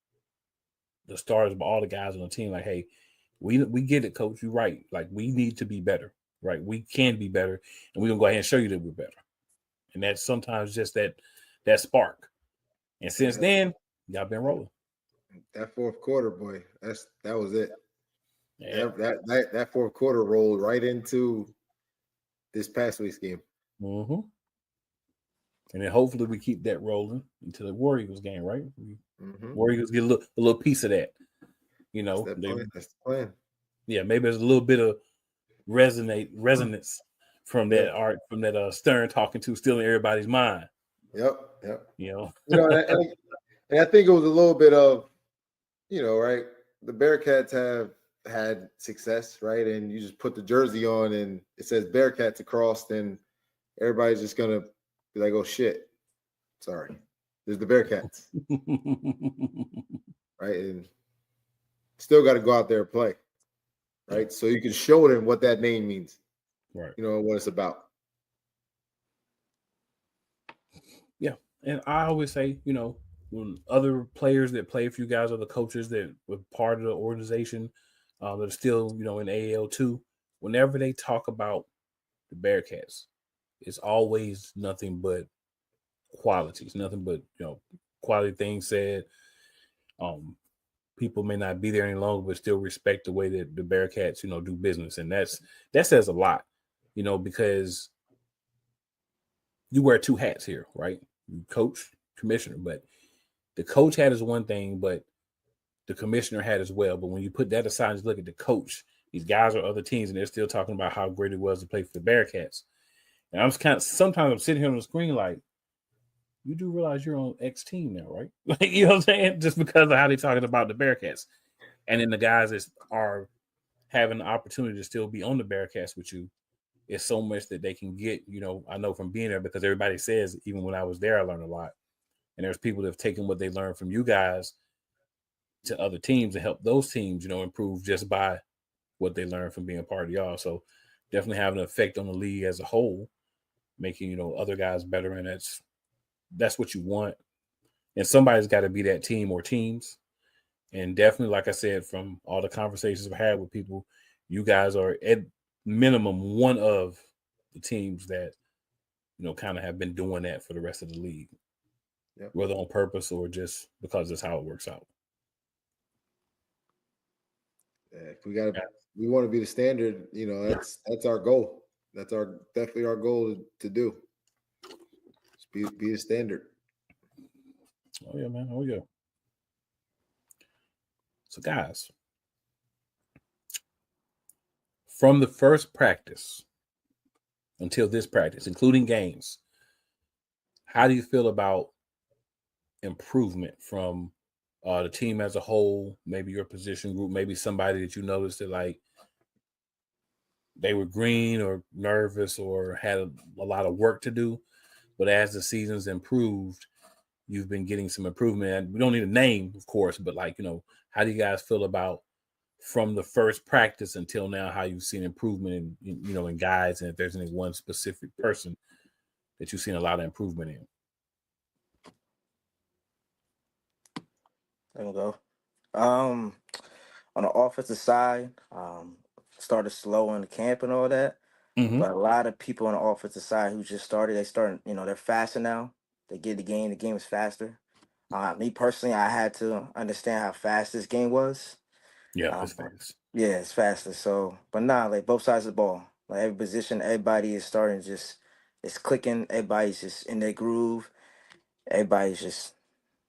the starters, but all the guys on the team. Like, hey, we get it, Coach. You're right. Like, we need to be better, right? We can be better, and we're gonna go ahead and show you that we're better. And that's sometimes just that spark. And since then, y'all been rolling. That fourth quarter, boy, that was it. Yeah. That fourth quarter rolled right into this past week's game. And then hopefully we keep that rolling into the War Eagles game, right? Mm-hmm. War Eagles get a little piece of that. You know, That's the plan. Yeah, maybe there's a little bit of resonance from that art, from that Stern talking to still in everybody's mind. Yep. You know, and I think it was a little bit of, right? The Bearcats have had success, right? And you just put the jersey on and it says Bearcats across, then everybody's just gonna be like, "Oh shit, sorry, there's the Bearcats," right? And still got to go out there and play, right? So you can show them what that name means, right? What it's about. Yeah, and I always say, when other players that play for you guys, or the coaches that were part of the organization that are still, in AAL2, whenever they talk about the Bearcats, it's always nothing but qualities, nothing but quality things said. People may not be there any longer, but still respect the way that the Bearcats, do business, and that says a lot, because you wear two hats here, right? You coach, commissioner, but the coach hat is one thing, but the commissioner hat as well. But when you put that aside and look at the coach, these guys are other teams, and they're still talking about how great it was to play for the Bearcats. And sometimes I'm sitting here on the screen like, you do realize you're on X team now, right? Like, you know what I'm saying? Just because of how they're talking about the Bearcats. And then the guys that are having the opportunity to still be on the Bearcats with you, it's so much that they can get, I know from being there, because everybody says, even when I was there, I learned a lot. And there's people that have taken what they learned from you guys to other teams and help those teams, improve just by what they learned from being a part of y'all. So definitely having an effect on the league as a whole, making, other guys better. And that's what you want. And somebody's got to be that team or teams. And definitely, like I said, from all the conversations I've had with people, you guys are at minimum one of the teams that, kind of have been doing that for the rest of the league, whether on purpose or just because that's how it works out. Yeah, we want to be the standard, that's our goal. That's definitely our goal to do. Just be the standard. Oh yeah, man. Oh yeah. So guys, from the first practice until this practice, including games, how do you feel about improvement from the team as a whole, maybe your position group, maybe somebody that you noticed that like they were green or nervous or had a lot of work to do, but as the season's improved, you've been getting some improvement. And we don't need a name, of course, but like, how do you guys feel about from the first practice until now, how you've seen improvement in guys, and if there's any one specific person that you've seen a lot of improvement in? There we go. On the offensive side, started slow in the camp and all that. Mm-hmm. But a lot of people on the offensive side who just started, they're faster now. They get the game. The game is faster. Me personally, I had to understand how fast this game was. Yeah, it's fast. Yeah, it's faster. So, but like both sides of the ball, like every position, everybody is starting it's clicking. Everybody's just in their groove. Everybody's just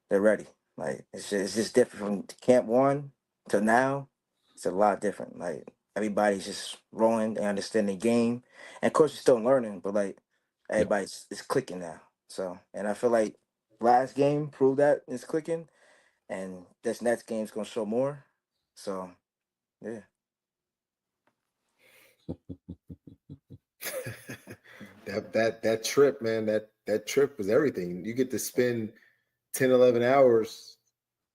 they're ready. Like it's just different from camp one to now. It's a lot different. Like everybody's just rolling. They understand the game, and of course, you're still learning. But like everybody's it's clicking now. So, and I feel like last game proved that it's clicking, and this next game's gonna show more. So, yeah. that trip, man, that trip was everything. You get to spend 10, 11 hours,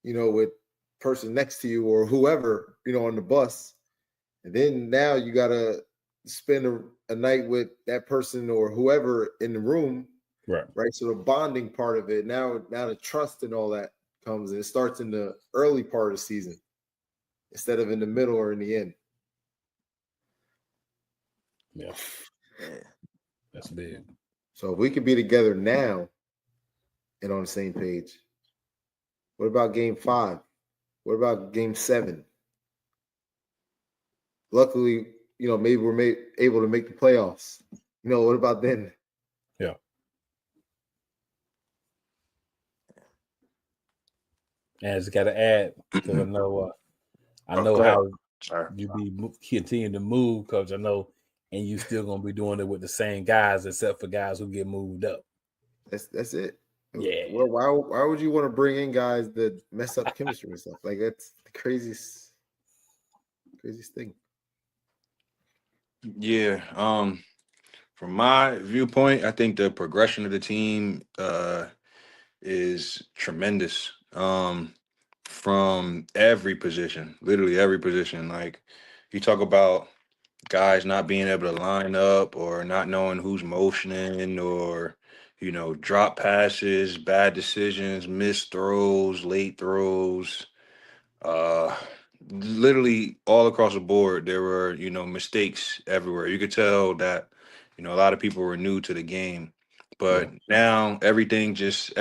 with person next to you or whoever, on the bus. And then now you got to spend a night with that person or whoever in the room. Right. So the bonding part of it, now the trust and all that comes, and it starts in the early part of the season instead of in the middle or in the end. Yeah. That's big. So if we could be together now and on the same page, what about game 5? What about game 7? Luckily, maybe we're able to make the playoffs. What about then? Yeah. And I just got to add because I know Go ahead. how Sorry. you continue to move, Coach. I know, and you still gonna be doing it with the same guys, except for guys who get moved up. That's it. Yeah. Well, why would you want to bring in guys that mess up chemistry and stuff? Like that's the craziest thing. Yeah. From my viewpoint, I think the progression of the team is tremendous. From every position, literally every position. Like you talk about guys not being able to line up or not knowing who's motioning or drop passes, bad decisions, missed throws, late throws, uh literally all across the board there were mistakes everywhere. You could tell that a lot of people were new to the game, but now everything just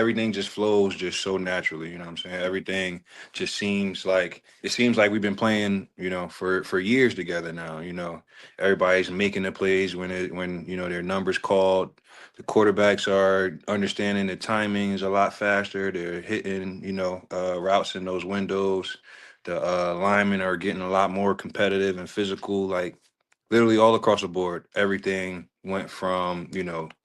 flows just so naturally. You know what I'm saying? Everything just seems like we've been playing for years together now. Everybody's making the plays when their numbers called. The quarterbacks are understanding the timing is a lot faster. They're hitting routes in those windows. The linemen are getting a lot more competitive and physical, like literally all across the board. Everything went from,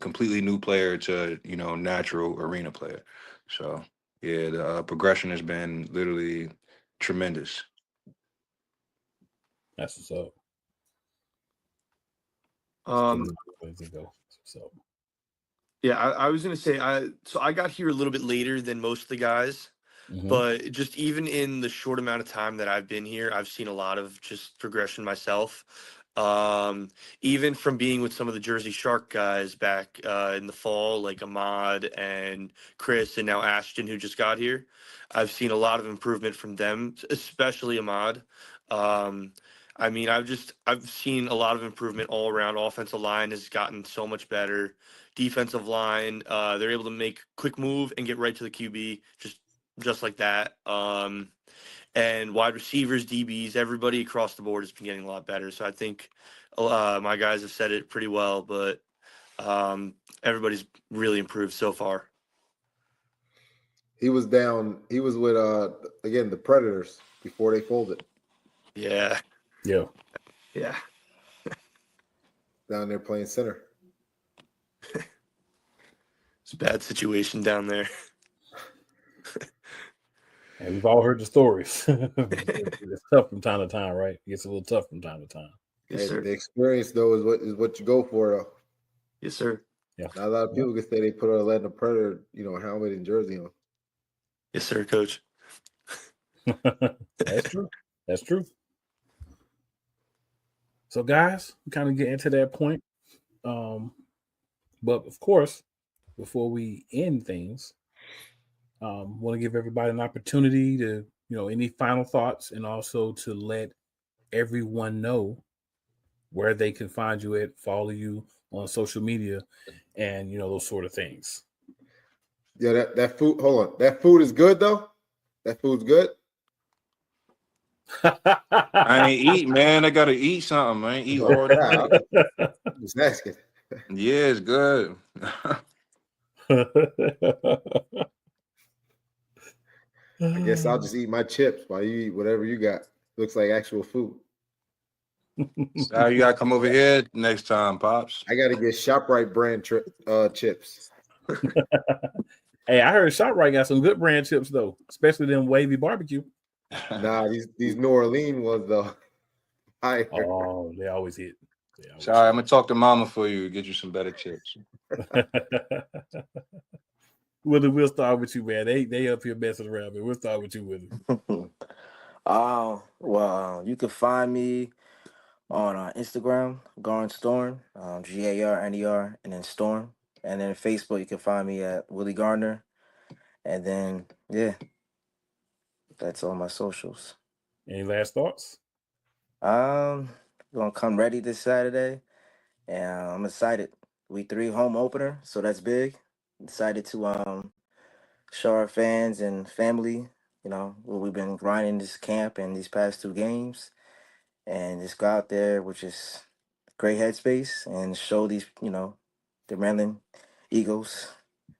completely new player to, natural arena player. So, yeah, the progression has been literally tremendous. That's what's up. So Yeah, I was gonna say I got here a little bit later than most of the guys, but just even in the short amount of time that I've been here, I've seen a lot of just progression myself. Even from being with some of the Jersey Shark guys back in the fall, like Ahmad and Chris, and now Ashton, who just got here, I've seen a lot of improvement from them, especially Ahmad. Um, I mean, I've seen a lot of improvement all around. Offensive line has gotten so much better. Defensive line, they're able to make quick move and get right to the QB, just like that. And wide receivers, DBs, everybody across the board has been getting a lot better. So I think my guys have said it pretty well, but everybody's really improved so far. He was down. He was with again the Predators before they folded. Yeah. Yeah. Yeah. Down there playing center. It's a bad situation down there. And we've all heard the stories. It's tough from time to time, right? It gets a little tough from time to time. Yes, Hey, sir. the experience though is what you go for though. Yes, sir. Yeah. Not a lot of people can say they put an Atlanta Predator, helmet and jersey on. Yes, sir, Coach. That's true. That's true. So, guys, we kind of get into that point. But of course, before we end things, want to give everybody an opportunity to, any final thoughts, and also to let everyone know where they can find you at, follow you on social media, and those sort of things. Yeah, that food. Hold on, that food is good though. That food's good. I ain't eat, man. I gotta eat something. I ain't eat all night. Just asking. Yeah, it's good. I guess I'll just eat my chips while you eat whatever you got. Looks like actual food. So you gotta come over here next time, Pops. I got to get ShopRite brand chips. Hey, I heard ShopRite got some good brand chips though, especially them wavy barbecue. Nah, these New Orleans ones though. Oh, they always hit. Sorry, I'm gonna talk to Mama for you. Get you some better chips. We'll start with you, man. They up here messing around, but we'll start with you, Willie. Well, you can find me on Instagram, Garn Storm, GARNER, and then Storm. And then Facebook, you can find me at Willie Gardner. And then, yeah, that's all my socials. Any last thoughts? Gonna come ready this Saturday, and I'm excited. Week 3 home opener, so that's big. Excited to show our fans and family, what we've been grinding this camp and these past 2 games, and just go out there with just great headspace and show these, the Maryland Eagles,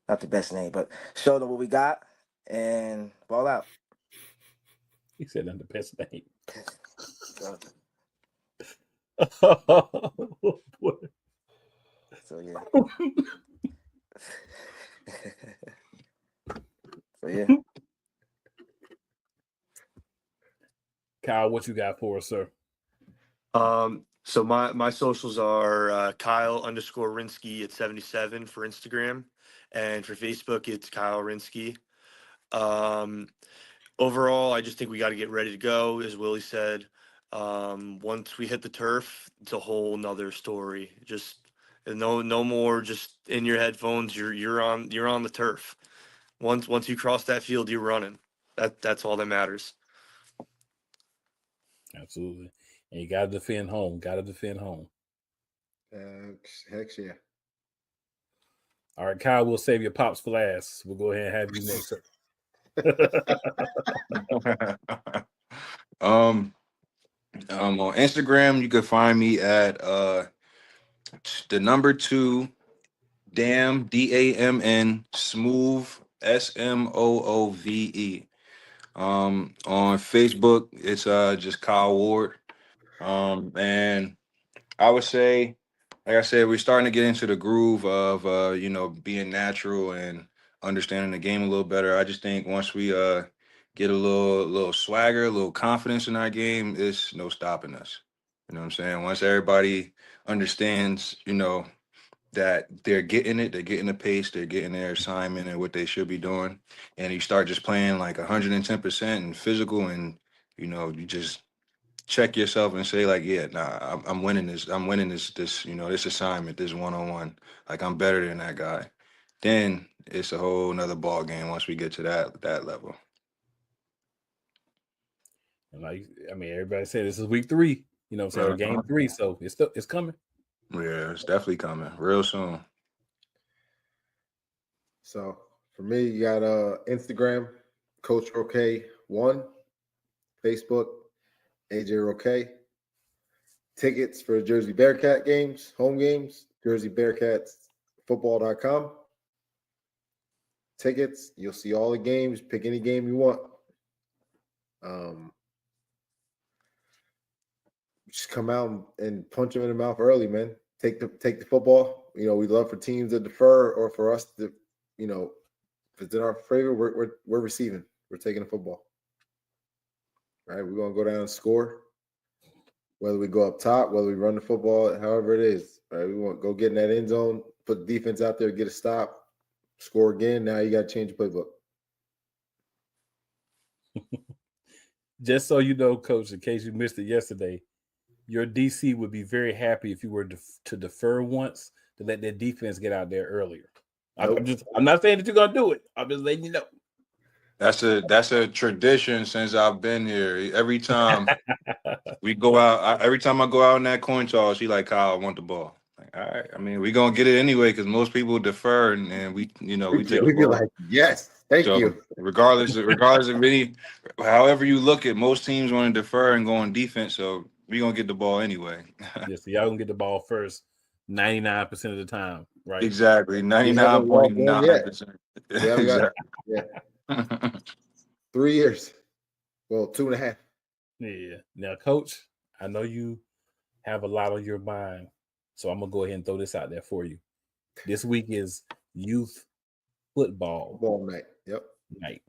not the best name, but show them what we got and ball out. He said that's the best name. So, Oh, boy. so yeah. So yeah. Kyle, what you got for us, sir? So my socials are Kyle_Rinsky at 77 for Instagram, and for Facebook it's Kyle Rinsky. Overall, I just think we got to get ready to go, as Willie said. Once we hit the turf, it's a whole nother story. Just no more just in your headphones. You're on the turf. Once you cross that field, you're running. That's all that matters. Absolutely. And you got to defend home. Got to defend home. Heck yeah. All right, Kyle, we'll save your pops for last. We'll go ahead and have you next. On Instagram, you can find me at the number 2 DAMN smooth SMOOVE. On Facebook, it's just Kyle Ward. And I would say, like I said, we're starting to get into the groove of being natural and understanding the game a little better. I just think once we get a little swagger, a little confidence in our game, it's no stopping us. You know what I'm saying? Once everybody understands, that they're getting the pace, they're getting their assignment and what they should be doing, and you start just playing like 110% and physical, and you just check yourself and say like, yeah, nah, I'm winning this. I'm winning this this assignment, this one-on-one. Like I'm better than that guy. Then it's a whole nother ball game once we get to that level. And everybody said this is week 3. You know what I'm saying? Or game 3, so it's coming. Yeah, it's definitely coming real soon. So for me, you got Instagram, Coach Roque 1, Facebook, AJ Roque. Tickets for Jersey Bearcat games, home games, JerseyBearcatsFootball.com. Tickets, you'll see all the games. Pick any game you want. Just come out and punch them in the mouth early, man. Take the football. We love for teams to defer or for us to, if it's in our favor, we're receiving. We're taking the football. Right? We're gonna go down and score. Whether we go up top, whether we run the football, however it is, right? We want to go get in that end zone, put the defense out there, get a stop, score again. Now you got to change the playbook. Just so you know, Coach, in case you missed it yesterday, your DC would be very happy if you were to defer once to let their defense get out there earlier. Nope. I'm not saying that you're gonna do it. I'm just letting you know. That's a tradition since I've been here. Every time we go out, every time I go out in that coin toss, he like, Kyle, I want the ball. Like, all right. I mean, we're gonna get it anyway because most people defer and we take the ball. Like, yes, thank you. Regardless of any, however you look at, most teams want to defer and go on defense. So we're gonna get the ball anyway. Yes, y'all gonna get the ball first 99% of the time, right? Exactly. 99.9%. Exactly. Yeah. 3 years. Well, 2.5. Yeah. Now, Coach, I know you have a lot on your mind, so I'm gonna go ahead and throw this out there for you. This week is youth football night. Yep. Night.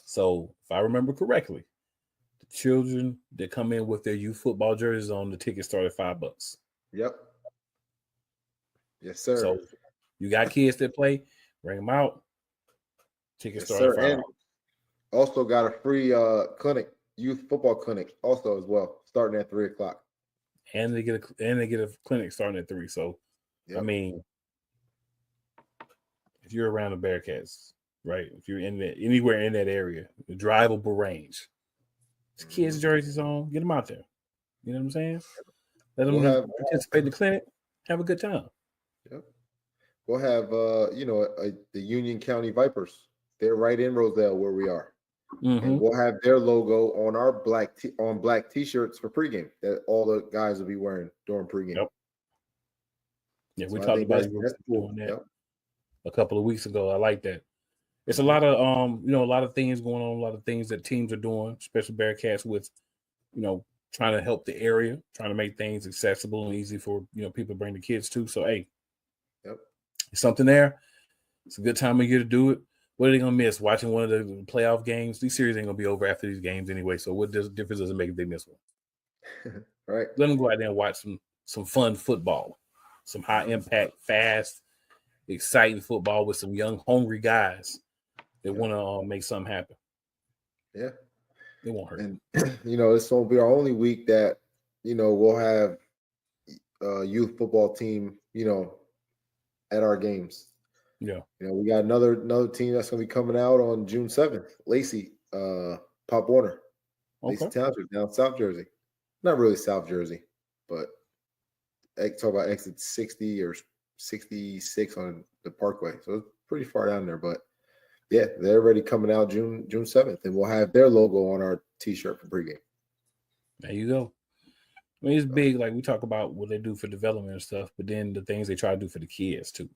So, if I remember correctly, the children that come in with their youth football jerseys on, the tickets start at $5. Yep. Yes, sir. So, you got kids that play, bring them out. Tickets start at $5. And also got a free clinic, youth football clinic, also as well, starting at 3:00. And they get a clinic starting at 3. So, yep. I mean, if you're around the Bearcats, right? If you're anywhere in that area, the drivable range, kids' jerseys on, get them out there. You know what I'm saying? Let them participate in the clinic, have a good time. Yep. We'll have the Union County Vipers. They're right in Roselle where we are. Mm-hmm. And we'll have their logo on our black t-shirts for pregame that all the guys will be wearing during pregame. Yep. Yeah, we talked about doing that a couple of weeks ago. I like that. it's a lot of a lot of things going on, a lot of things that teams are doing, especially Bearcats with, trying to help the area, trying to make things accessible and easy for people to bring the kids to. So hey, Yep. it's something there. It's a good time of year to do it. What are they gonna miss? Watching one of the playoff games? These series ain't gonna be over after these games anyway. So what difference does it make if they miss one? Right. Let them go out there and watch some fun football, some high impact, fast, exciting football with some young, hungry guys that want to make something happen. Yeah. It won't hurt. And this won't be our only week that we'll have a youth football team at our games. Yeah. We got another team that's going to be coming out on June 7th. Lacey, Pop Warner, Lacey Township down South Jersey. Not really South Jersey, but talk about exit 60 or 66 on the Parkway. So it's pretty far down there, but yeah, they're already coming out June 7th, and we'll have their logo on our T-shirt for pregame. There you go. I mean, it's big. Like we talk about what they do for development and stuff, but then the things they try to do for the kids too.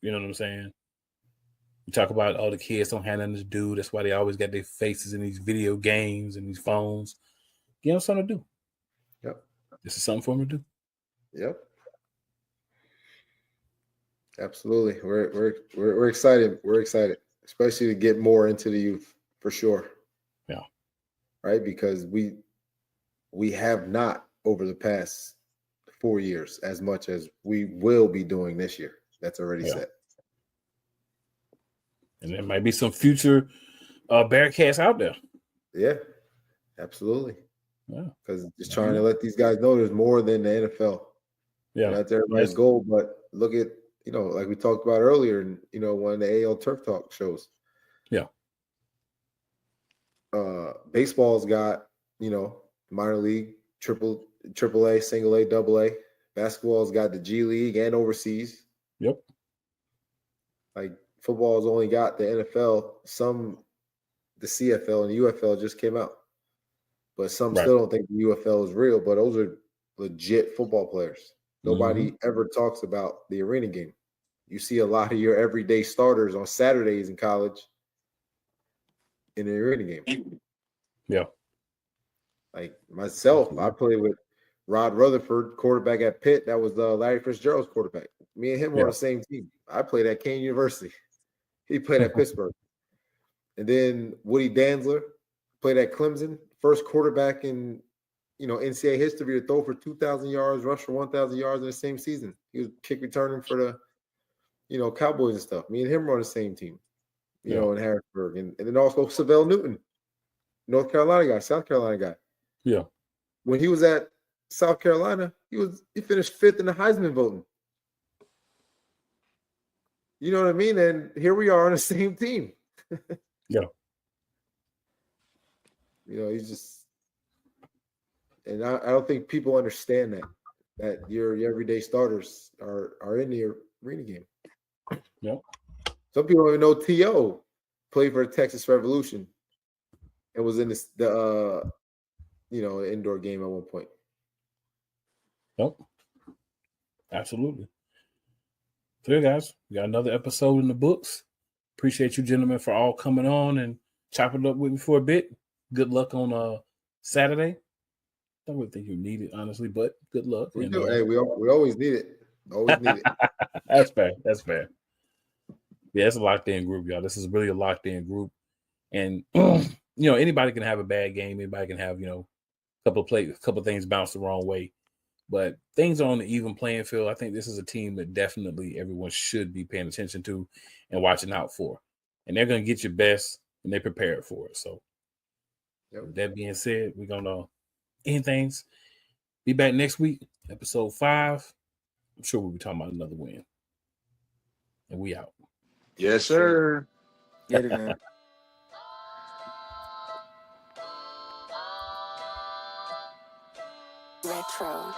You know what I'm saying? We talk about all the kids don't have nothing to do. That's why they always got their faces in these video games and these phones. Give them something to do. Yep. This is something for them to do. Yep. Absolutely. We're excited. We're excited, especially to get more into the youth for sure. Yeah. Right? Because we have not over the past 4 years as much as we will be doing this year. That's already set. And there might be some future Bearcats out there. Yeah, absolutely. Yeah. Because just trying to let these guys know there's more than the NFL. Yeah. That's everybody's goal. But look at, like we talked about earlier, and one of the AL Turf Talk shows. Yeah. Baseball's got, minor league, triple A, single A, double A. Basketball's got the G League and overseas. Yep. Like football's only got the NFL, the CFL and the UFL just came out. But some still don't think the UFL is real, but those are legit football players. Nobody ever talks about the arena game. You see a lot of your everyday starters on Saturdays in college in the arena game. Yeah. Like myself, I played with Rod Rutherford, quarterback at Pitt. That was Larry Fitzgerald's quarterback. Me and him were on the same team. I played at Kane University. He played at Pittsburgh. And then Woody Danzler played at Clemson. First quarterback in NCAA history to throw for 2,000 yards, rush for 1,000 yards in the same season. He was kick returning for the Cowboys and stuff. Me and him were on the same team, in Harrisburg. And then also Savell Newton, North Carolina guy, South Carolina guy. Yeah. When he was at South Carolina, he finished 5th in the Heisman voting. You know what I mean? And here we are on the same team. Yeah. He's just, and I don't think people understand that your everyday starters are in the arena game. Yep. Some people don't even know T.O. played for the Texas Revolution and was in the indoor game at one point. Yep. Absolutely. So yeah, guys, we got another episode in the books. Appreciate you gentlemen for all coming on and chopping it up with me for a bit. Good luck on Saturday. I don't really think you need it, honestly, but good luck. We do. Hey, we always need it. Always need it. That's fair. That's fair. Yeah, it's a locked in group, y'all. This is really a locked in group. And anybody can have a bad game. Anybody can have, a couple of things bounce the wrong way. But things are on the even playing field. I think this is a team that definitely everyone should be paying attention to and watching out for. And they're going to get your best, and they're prepared for it. So, with that being said, we're going to end things. Be back next week, episode 5. I'm sure we'll be talking about another win. And we out. Yes, sir. Get it, man. Retro.